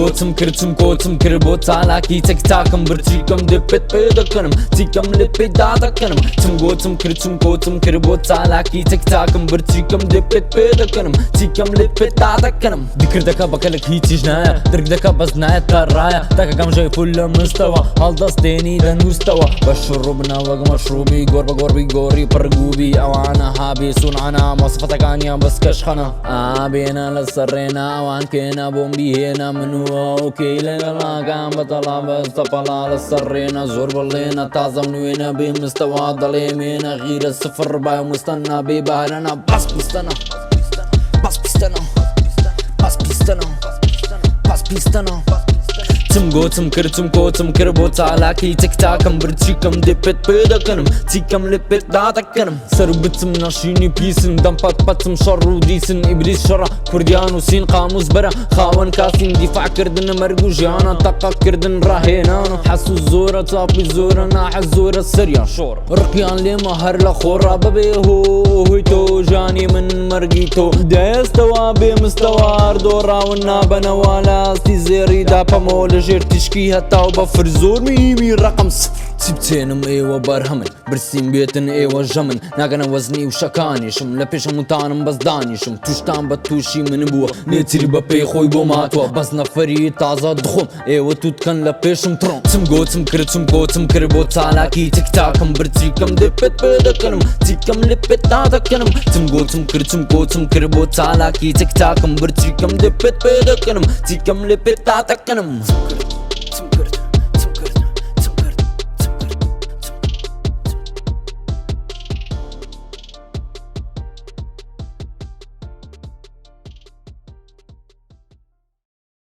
goçum kırçum koçum kırbo talaki tek takım bırçikam dipet pedakanım tikam lipe dadakanım tüm goçum kırçum koçum kırbo talaki tek takım bırçikam dipet pedakanım tikam lipe dadakanım دكردك بكلك هيتي جناية دركدك بزناية تراية تاكا كم جاي فل مستوى هالدستيني ده مستوى بشربنا وق مشروبي قربي قوري برقوبي او انا هابي صنعنا مواصفتك عنيا بس كشخنا بينا لسرينا وان كينا بومبي هنا من هو اوكي لنا كان بطلع بس طفلا لسرينا زور بلينا تعظم نوينا بمستوى ظليمينا غير الصفر باي مستنى ببهرنا بس بستنا بس بستنا بس بستنا بس بستنا تم goçum kırçum koçum kırbo talaki tek takım bırçikam dipet pedakanım tikam lipet dadakanım sarıbıtım naşini pisin dam pat patım şarru disin iblis şara kurdiyanu sin qamus bara خاون كاسين دفاع كردن مرجوجانا طاقة كردن راهينانا حسو الزورة صافي زورة ناحس زورة السريا شور رقيان لي مهر لخورة ببي هويتو جاني من مرقيتو دايستوى بمستوى دورا والنابنا ولا استيزيري دا بامول جير تشكي هتا وبفر زور ميمي رقم صفر سبتينم ايوه برهمن برسيم بيتن ايوه جمن ناقنا وزني وشكاني شم لبيشم وطانم بس دانيشم توشتان بتوشي من بوا نيتري ببي خوي بوماتوا بس نفري تازا دخوم ايوه توتكن لبيشم ترون تم goçum kırçum koçum kırbo talaki tik takım bırçikam dipet pedakanım tikam lipet dadakanım tüm goçum kırçum koçum kırbo talaki tik takım bırçikam dipet pedakanım tikam lipet dadakanım